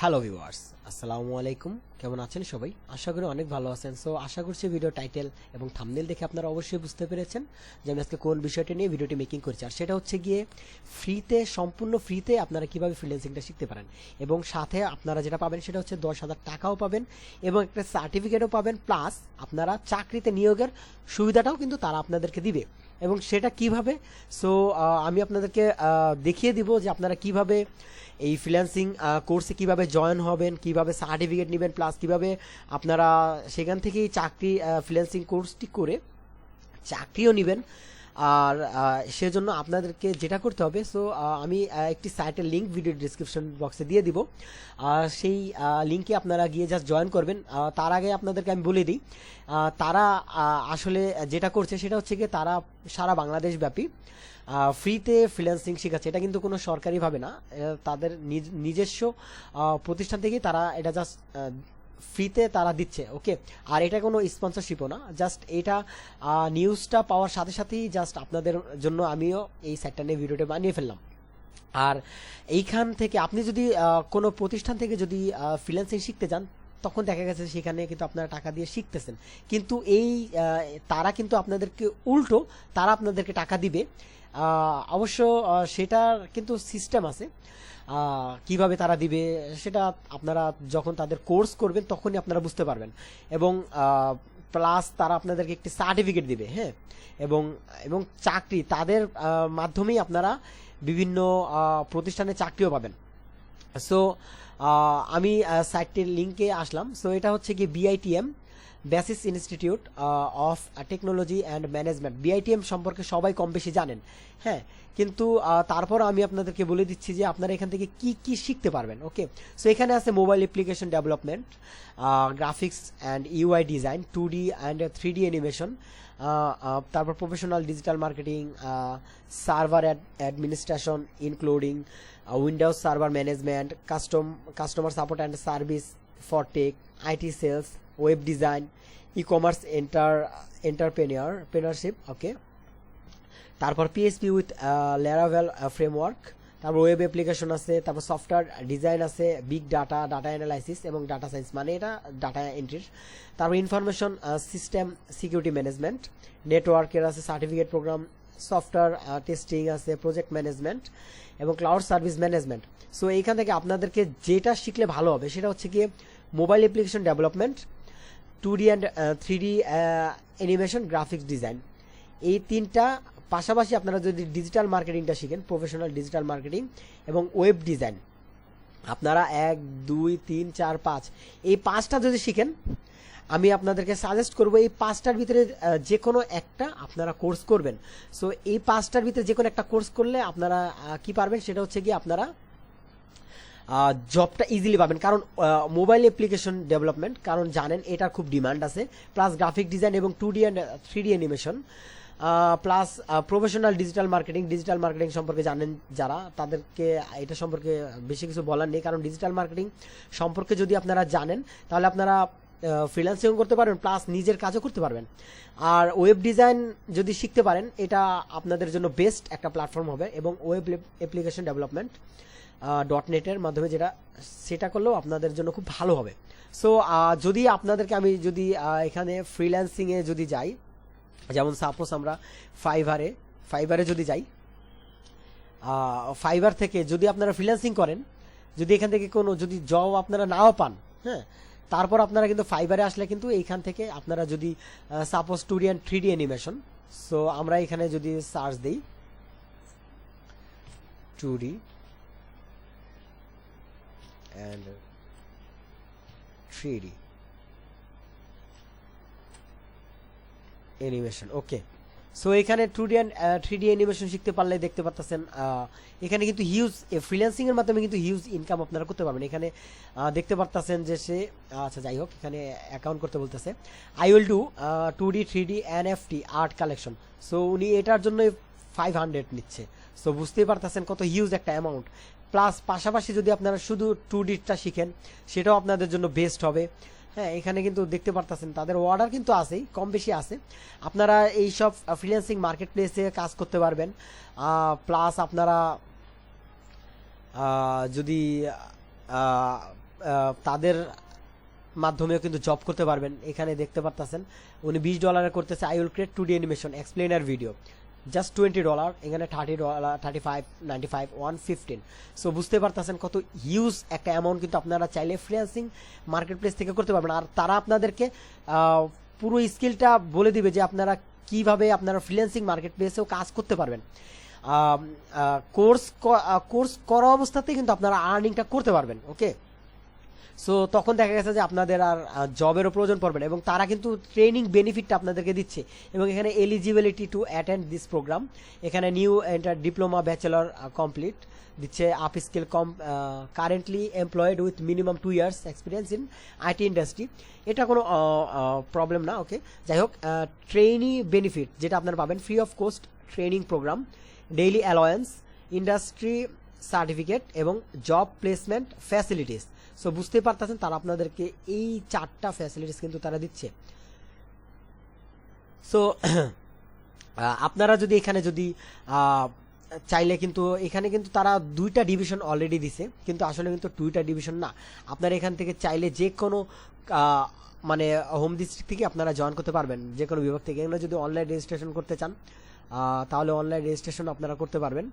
Hello viewers, আসসালামু আলাইকুম। কেমন আছেন সবাই? আশা করি অনেক ভালো আছেন। সো আশা করছি ভিডিও টাইটেল এবং থাম্বনেল দেখে আপনারা অবশ্যই বুঝতে পেরেছেন যে আমি আজকে কোন বিষয়টা নিয়ে ভিডিওটি মেকিং করছি। আর সেটা হচ্ছে গিয়ে সম্পূর্ণ ফ্রিতে আপনারা কিভাবে ফ্রিল্যান্সিংটা শিখতে পারেন, এবং সাথে আপনারা যেটা পাবেন সেটা হচ্ছে 10,000 টাকাও পাবেন এবং একটা সার্টিফিকেটও পাবেন, প্লাস আপনারা চাকরিতে নিয়োগের সুবিধাটাও কিন্তু তারা আপনাদেরকে দিবে। এবং সেটা কিভাবে, সো আমি আপনাদেরকে দেখিয়ে দিব যে আপনারা কিভাবে এই ফ্রিল্যান্সিং কোর্সে কিভাবে জয়েন হবেন, কিভাবে সার্টিফিকেট নেবেন, প্লাস কিভাবে আপনারা সেখান থেকেই চাকরি ফ্রিল্যান্সিং কোর্সটি করে চাকরিও নেবেন। আর সেজন্য আপনাদেরকে যেটা করতে হবে, সো আমি একটি সাইটের লিঙ্ক ভিডিও ডিসক্রিপশন বক্সে দিয়ে দিব। সেই লিঙ্কে আপনারা গিয়ে জাস্ট জয়েন করবেন। তার আগে আপনাদেরকে আমি বলে দিই, তারা আসলে যেটা করছে সেটা হচ্ছে গিয়ে তারা সারা বাংলাদেশ ব্যাপী ফ্রিতে ফ্রিল্যান্সিং শেখাচ্ছে। এটা কিন্তু কোনো সরকারিভাবে না, তাদের নিজস্ব প্রতিষ্ঠান থেকেই তারা এটা জাস্ট ফ্রিতে তারা দিচ্ছে। ওকে, আর এটা কোনো স্পন্সরশিপও না, জাস্ট এটা নিউজটা পাওয়ার সাথে সাথেই জাস্ট আপনাদের জন্য আমিও এই সাইটটা নিয়ে ভিডিওটা বানিয়ে ফেললাম। আর এইখান থেকে আপনি যদি কোনো প্রতিষ্ঠান থেকে যদি ফ্রিল্যান্সিং শিখতে যান, তখন দেখা গেছে সেখানে কিন্তু আপনারা টাকা দিয়ে শিখতেছেন, কিন্তু তারা কিন্তু আপনাদেরকে উল্টো তারা আপনাদেরকে টাকা দিবে। অবশ্য সেটার কিন্তু সিস্টেম আছে, কিভাবে তারা দিবে সেটা আপনারা যখন তাদের কোর্স করবেন তখনই আপনারা বুঝতে পারবেন। এবং প্লাস তারা আপনাদেরকে একটি সার্টিফিকেট দিবে, হ্যাঁ, এবং এবং চাকরি তাদের মাধ্যমেই আপনারা বিভিন্ন প্রতিষ্ঠানে চাকরিও পাবেন। সো আমি সাইটটির লিঙ্কে আসলাম। সো এটা হচ্ছে কি BITM, basis institute of technology and management. BITM সম্পর্কে সবাই কম বেশি জানেন, হ্যাঁ, কিন্তু তারপর আমি আপনাদেরকে বলে দিচ্ছি যে আপনারা এখান থেকে কি কি শিখতে পারবেন। ওকে, সো এখানে আছে mobile application development, graphics and UI design, 2D and 3D animation, তারপর professional digital marketing, server administration including Windows server management, customer support and service for tech, IT sales, web design, e-commerce entrepreneurship. Okay, তারপর PHP with Laravel framework, তারপর web application আছে, তারপর software design আছে, big data, data analysis এবং data science, মানে এটা data এন্ট্রির। তারপর information system security management, নেটওয়ার্কের আছে, সার্টিফিকেট প্রোগ্রাম, সফটওয়্যার টেস্টিং আছে, প্রজেক্ট ম্যানেজমেন্ট এবং ক্লাউড সার্ভিস ম্যানেজমেন্ট। সো এইখান থেকে আপনাদেরকে যেটা শিখলে ভালো হবে সেটা হচ্ছে গিয়ে mobile application development, 2D and 3D animation, graphics design. এই তিনটা পাশাপাশি আপনারা যদি ডিজিটাল মার্কেটিংটা শিখেন, প্রফেশনাল ডিজিটাল মার্কেটিং এবং ওয়েব ডিজাইন, আপনারা 1 2 3 4 5 এই 5টা যদি শিখেন, আমি আপনাদেরকে সাজেস্ট করব এই 5টার ভিতরে যে কোনো একটা আপনারা কোর্স করবেন। সো এই 5টার ভিতরে যে কোনো একটা কোর্স করলে আপনারা কি পারবেন সেটা হচ্ছে কি আপনারা জবটা ইজিলি পাবেন। কারণ মোবাইল অ্যাপ্লিকেশন ডেভেলপমেন্ট, কারণ জানেন এটার খুব ডিমান্ড আছে, প্লাস গ্রাফিক ডিজাইন এবং 2D and 3D animation, plus professional digital marketing সম্পর্কে জানেন যারা, তাদেরকে এটা সম্পর্কে বেশি কিছু বলার নেই। কারণ ডিজিটাল মার্কেটিং সম্পর্কে যদি আপনারা জানেন তাহলে আপনারা ফ্রিল্যান্সিং করতে পারবেন, প্লাস নিজের কাজও করতে পারবেন। আর ওয়েব ডিজাইন যদি শিখতে পারেন আপনাদের জন্য বেস্ট একটা প্ল্যাটফর্ম হবে। এবং ওয়েব অ্যাপ্লিকেশন ডেভেলপমেন্ট .NET-এর মাধ্যমে সেটা করলেও আপনাদের জন্য খুব ভালো হবে। সো যদি আপনাদেরকে আমি যদি এখানে ফ্রিল্যান্সিংয়ে যদি যাই, যেমন সাপোজ আমরা ফাইবারে যদি যাই, ফাইবার থেকে যদি আপনারা ফ্রিল্যান্সিং করেন, যদি এখান থেকে কোনো যদি জব আপনারা নাও পান, হ্যাঁ, তারপর আপনারা কিন্তু ফাইবারে আসলে কিন্তু এইখান থেকে আপনারা যদি suppose 2D and 3D animation, so আমরা এখানে যদি সার্চ দিই 2D and 3D animation. Okay, so এখানে 2D and 3D অ্যানিমেশন শিখতে পারলে দেখতে পাচ্ছেন এখানে কিন্তু হিউজ ফ্রিল্যান্সিং এর মাধ্যমে কিন্তু হিউজ ইনকাম আপনারা করতে পারবেন। এখানে দেখতে পাচ্ছেন যে সে আচ্ছা যাই হোক, এখানে অ্যাকাউন্ট করতে বলতেছে, I will do 2D 3D NFT art collection. So উনি এটার জন্য 500 নিচ্ছে। সো বুঝতেই পারতেছেন কত হিউজ একটা অ্যামাউন্ট। প্লাস পাশাপাশি যদি আপনারা শুধু 2Dটা শিখেন সেটাও আপনাদের জন্য বেস্ট হবে। হ্যাঁ, এখানে কিন্তু দেখতে পারতেছেন তাদের অর্ডার কিন্তু আছেই, কম বেশি আছে। আপনারা এই সব ফ্রিল্যান্সিং মার্কেট প্লেসে কাজ করতে পারবেন। প্লাস আপনারা যদি তাদের মাধ্যমেও কিন্তু জব করতে পারবেন। এখানে দেখতে পারতেছেন উনি $20 করতেছে। I will create 2D animation explainer video, just $20, এখানে $30, 35, 95, 115। সো বুঝতে পারতেছেন কত হিউজ একটা অ্যামাউন্ট কিন্তু আপনারা চাইলে ফ্রিল্যান্সিং মার্কেট প্লেস থেকে করতে পারবেন। আর তারা আপনাদেরকে পুরো স্কিলটা বলে দিবে যে আপনারা কিভাবে আপনারা ফ্রিল্যান্সিং মার্কেট প্লেসেও কাজ করতে পারবেন। কোর্স করা অবস্থাতেই কিন্তু আপনারা আর্নিংটা করতে পারবেন। ওকে, সো তখন দেখা গেছে যে আপনাদের আর জবেরও প্রয়োজন পড়বে না, এবং তারা কিন্তু ট্রেনিং বেনিফিটটা আপনাদেরকে দিচ্ছে। এবং এখানে eligibility to attend this programme, এখানে new enter diploma bachelor complete দিচ্ছে, up skill currently employed with minimum 2 years experience in IT industry. এটা কোনো প্রবলেম না। ওকে, যাই হোক, ট্রেনি বেনিফিট যেটা আপনারা পাবেন, free of cost training programme, daily allowance, industry certificate এবং জব প্লেসমেন্ট ফ্যাসিলিটিস। সো বুঝতে পারতেছেন তারা আপনাদেরকে এই 4টা ফ্যাসিলিটিস কিন্তু তারা দিচ্ছে। সো আপনারা যদি এখানে যদি চাইলে কিন্তু এখানে কিন্তু তারা 2টা ডিভিশন অলরেডি দিছে, কিন্তু আসলে কিন্তু 2টা ডিভিশন না। আপনারা এখান থেকে চাইলে যে কোনো মানে হোম ডিস্ট্রিক্ট থেকে আপনারা জয়েন করতে পারবেন, যে কোনো বিভাগ থেকে। এখানে যদি অনলাইন রেজিস্ট্রেশন করতে চান তাহলে অনলাইন রেজিস্ট্রেশন আপনারা করতে পারবেন।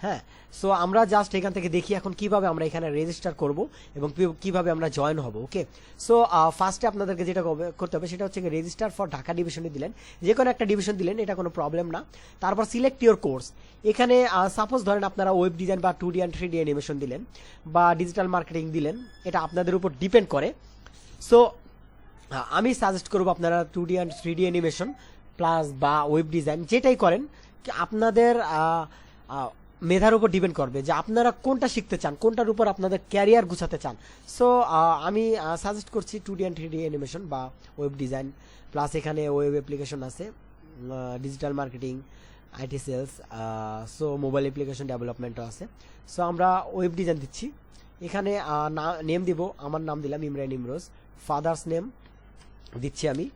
হ্যাঁ, সো আমরা জাস্ট এখান থেকে দেখি এখন কিভাবে আমরা এখানে রেজিস্টার করব এবং কিভাবে আমরা জয়েন হব। ওকে, সো ফার্স্টে আপনাদেরকে যেটা করতে হবে সেটা হচ্ছে রেজিস্টার ফর ঢাকা ডিভিশনে দিলেন, যে কোনো একটা ডিভিশন দিলেন, এটা কোনো প্রবলেম না। তারপর সিলেক্ট ইউর কোর্স, এখানে সাপোজ ধরেন আপনারা ওয়েব ডিজাইন বা 2D and 3D অ্যানিমেশন দিলেন বা ডিজিটাল মার্কেটিং দিলেন, এটা আপনাদের উপর ডিপেন্ড করে। সো আমি সাজেস্ট করবো আপনারা 2D and 3D animation plus বা ওয়েব ডিজাইন যেটাই করেন, আপনাদের মেধার উপর ডিপেন্ড করবে যে আপনারা কোনটা শিখতে চান, কোনটার উপর আপনাদের ক্যারিয়ার গুছাতে চান। সো আমি সাজেস্ট করছি 2D and 3D অ্যানিমেশন বা ওয়েব ডিজাইন প্লাস এখানে ওয়েব অ্যাপ্লিকেশন আছে, digital marketing, IT sales, so mobile application ডেভেলপমেন্টও আছে। সো আমরা ওয়েব ডিজাইন দিচ্ছি, এখানে নেম দিব, আমার নাম দিলাম ইমরান ইমরোজ, ফাদার্স নেম দিচ্ছি আমি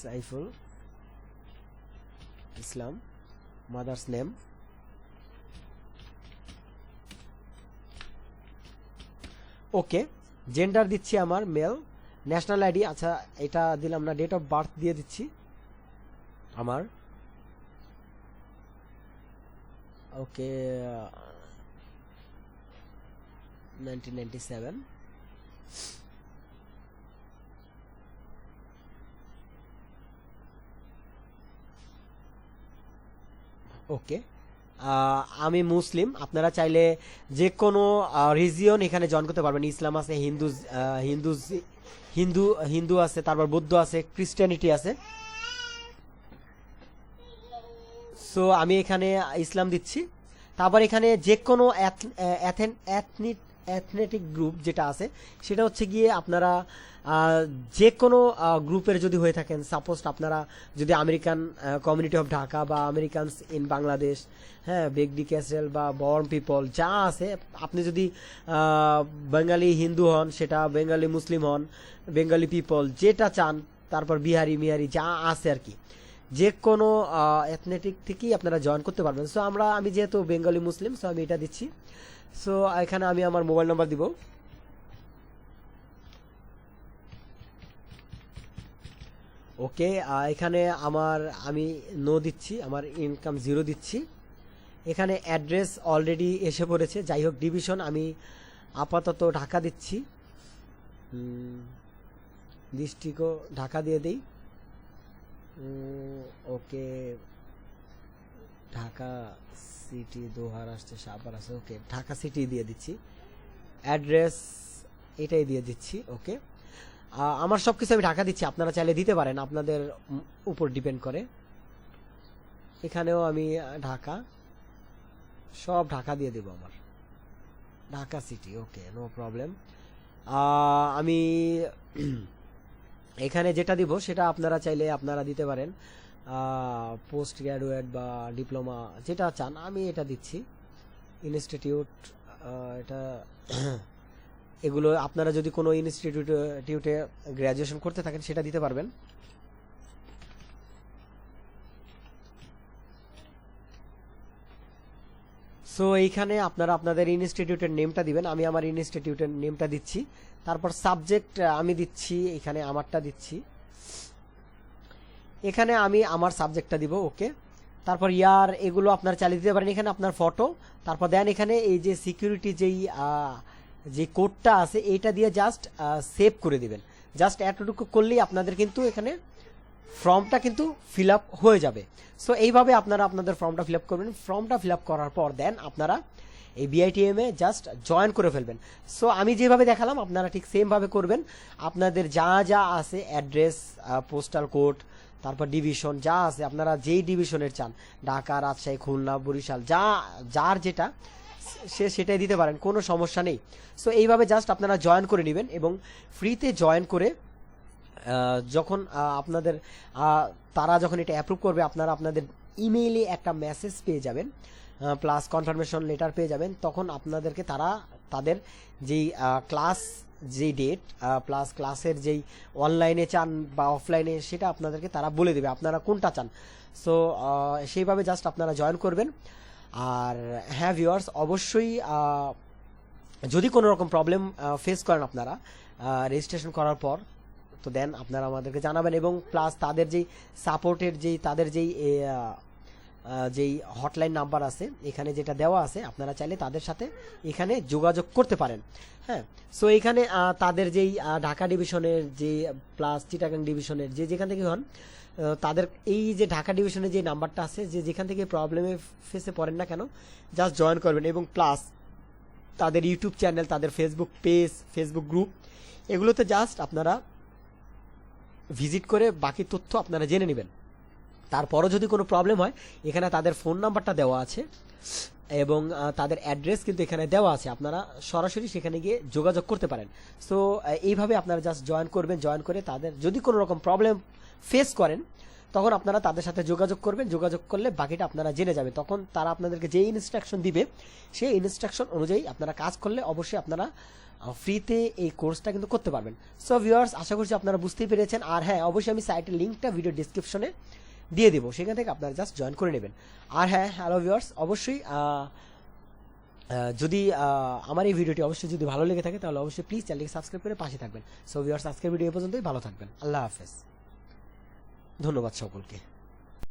Saiful Islam, mother's name okay, gender দিচ্ছি আমার মেল, ন্যাশনাল আইডি আচ্ছা এটা দিলাম না, ডেট অফ বার্থ দিয়ে দিচ্ছি আমার, ওকে 1997। ওকে, আমি মুসলিম। আপনারা চাইলে যে কোনো রিজিয়ন এখানে জয়েন করতে পারবেন। ইসলাম আছে, হিন্দু আছে, তারপর বৌদ্ধ আছে, খ্রিস্টানিটি আছে। সো আমি এখানে ইসলাম দিচ্ছি। তারপর এখানে যে কোনো অ্যাথলেটিক গ্রুপ যেটা আছে সেটা হচ্ছে গিয়ে আপনারা যে কোনো গ্রুপের যদি হয়ে থাকেন, সাপোজ আপনারা যদি আমেরিকান কমিউনিটি অফ ঢাকা বা আমেরিকানস ইন বাংলাদেশ, হ্যাঁ, বেগডি ক্যাসেল বা বর্ন পিপল যা আছে, আপনি যদি বেঙ্গালি হিন্দু হন, সেটা বেঙ্গালি মুসলিম হন, বেঙ্গালি পিপল যেটা চান, তারপর বিহারি মিহারি যা আছে আর কি, যে কোনো অ্যাথলেটিক থেকেই আপনারা জয়েন করতে পারবেন। সো আমি যেহেতু বেঙ্গলি মুসলিম, সো আমি এটা দিচ্ছি। সো এখানে আমি আমার মোবাইল নাম্বার দিব, ওকে। এখানে আমি নো দিচ্ছি, আমার ইনকাম 0 দিচ্ছি। এখানে অ্যাড্রেস অলরেডি এসে পড়েছে, যাই হোক ডিভিশন আমি আপাতত ঢাকা দিচ্ছি, ডিস্ট্রিক্টও ঢাকা দিয়ে দিই, ওকে। ঢাকা সিটি, দোহার আসছে, সাভার আছে, ওকে ঢাকা সিটি দিয়ে দিচ্ছি। অ্যাড্রেস এটাই দিয়ে দিচ্ছি, ওকে। আমার সবকিছু আমি ঢাকা দিচ্ছি, আপনারা চাইলে দিতে পারেন, আপনাদের উপর ডিপেন্ড করে। এখানেও আমি ঢাকা, সব ঢাকা দিয়ে দেব, আমার ঢাকা সিটি, ওকে, নো প্রবলেম। আমি এখানে যেটা দিব সেটা আপনারা চাইলে আপনারা দিতে পারেন, পোস্ট গ্র্যাজুয়েট বা ডিপ্লোমা যেটা চান, আমি এটা দিচ্ছি। ইনস্টিটিউট, এটা এগুলো আপনারা যদি কোনো ইনস্টিটিউটে গ্র্যাজুয়েশন করতে থাকেন সেটা দিতে পারবেন। সো এইখানে আপনারা আপনাদের ইনস্টিটিউটের নেমটা দিবেন, আমি আমার ইনস্টিটিউটের নেমটা দিচ্ছি, তারপর সাবজেক্ট আমি দিচ্ছি, এখানে আমারটা দিচ্ছি, এখানে আমি আমার সাবজেক্টটা দিব, ওকে। তারপর ইয়ার এগুলো আপনারা চালিয়ে দিতে পারেন, এখানে আপনার ফটো, তারপর দেন এখানে এই যে সিকিউরিটি যে কোডটা আছে এইটা দিয়ে জাস্ট সেভ করে দিবেন। জাস্ট এতটুকু করলেই আপনাদের কিন্তু এখানে ফর্মটা কিন্তু ফিল আপ হয়ে যাবে। সো এইভাবে আপনারা আপনাদের ফর্মটা ফিল আপ করবেন। ফর্মটা ফিল আপ করার পর দেন আপনারা এই বিআইটিএম এ জাস্ট জয়েন করে ফেলবেন। সো আমি যেভাবে দেখালাম আপনারা ঠিক সেমভাবে করবেন। আপনাদের যা যা আছে অ্যাড্রেস, পোস্টাল কোড, তারপর ডিভিশন যা আছে, আপনারা যেই ডিভিশনের চান, ঢাকা, রাজশাহী, খুলনা, বরিশাল, যার যেটা সে সেটাই দিতে পারেন, কোনো সমস্যা নেই। সো এইভাবে জাস্ট আপনারা জয়েন করে নেবেন এবং ফ্রিতে জয়েন করে যখন আপনাদের তারা যখন এটা অ্যাপ্রুভ করবে, আপনারা আপনাদের ইমেইলে একটা মেসেজ পেয়ে যাবেন, প্লাস কনফার্মেশন লেটার পেয়ে যাবেন। তখন আপনাদেরকে তারা তাদের যেই ক্লাস, যেই ডেট, প্লাস ক্লাসের যেই অনলাইনে চান বা অফলাইনে, সেটা আপনাদেরকে তারা বলে দেবে আপনারা কোনটা চান। সো সেইভাবে জাস্ট আপনারা জয়েন করবেন। আর হ্যাঁ ভিউয়ার্স, অবশ্যই যদি কোনো রকম প্রবলেম ফেস করেন আপনারা রেজিস্ট্রেশন করার পর, তো দেন আপনারা আমাদেরকে জানাবেন। এবং প্লাস তাদের যেই সাপোর্টের তাদের যেই হটলাইন নাম্বার আছে এখানে যেটা দেওয়া আছে, আপনারা চাইলে তাদের সাথে এখানে যোগাযোগ করতে পারেন। হ্যাঁ, সো এখানে তাদের যেই ঢাকা ডিভিশনের যে প্লাস চিটাগাং ডিভিশনের যেখান থেকে হন, তাদের এই যে ঢাকা ডিভিশনের যে নাম্বারটা আছে, যেখান থেকে প্রবলেমে ফেসে পড়েন না কেন, জাস্ট জয়েন করবেন। এবং প্লাস তাদের ইউটিউব চ্যানেল, তাদের ফেসবুক পেজ, ফেসবুক গ্রুপ, এগুলোতে জাস্ট আপনারা ভিজিট করে বাকি তথ্য আপনারা জেনে নেবেন। তারপরও যদি কোনো প্রবলেম হয়, এখানে তাদের ফোন নাম্বারটা দেওয়া আছে এবং তাদের অ্যাড্রেস কিন্তু এখানে দেওয়া আছে, আপনারা সরাসরি সেখানে গিয়ে যোগাযোগ করতে পারেন। সো এইভাবে আপনারা জাস্ট জয়েন করবেন। জয়েন করে তাদের যদি কোনো রকম প্রবলেম ফেস করেন, তখন আপনারা তাদের সাথে যোগাযোগ করবেন। যোগাযোগ করলে বাকিটা আপনারা জেনে যাবেন। তখন তারা আপনাদেরকে যে ইনস্ট্রাকশন দিবে, সেই ইনস্ট্রাকশন অনুযায়ী আপনারা কাজ করলে অবশ্যই আপনারা ফ্রিতে এই কোর্সটা কিন্তু করতে পারবেন। সো ভিউয়ার্স, আশা করছি আপনারা বুঝতেই পেরেছেন। আর হ্যাঁ, অবশ্যই আমি সাইটের লিঙ্কটা ভিডিও ডিসক্রিপশনে দিয়ে দেবো, সেখান থেকে আপনারা জাস্ট জয়েন করে নেবেন। আর হ্যাঁ, হ্যালো ভিউয়ার্স, অবশ্যই যদি আমার এই ভিডিওটি অবশ্যই যদি ভালো লেগে থাকে, তাহলে অবশ্যই প্লিজ চ্যানেলকে সাবস্ক্রাইব করে পাশে থাকবেন। সো ভিউয়ার্স, আজকের ভিডিও এই পর্যন্তই। ভালো থাকবেন। আল্লাহ হাফেজ। ধন্যবাদ সকলকে।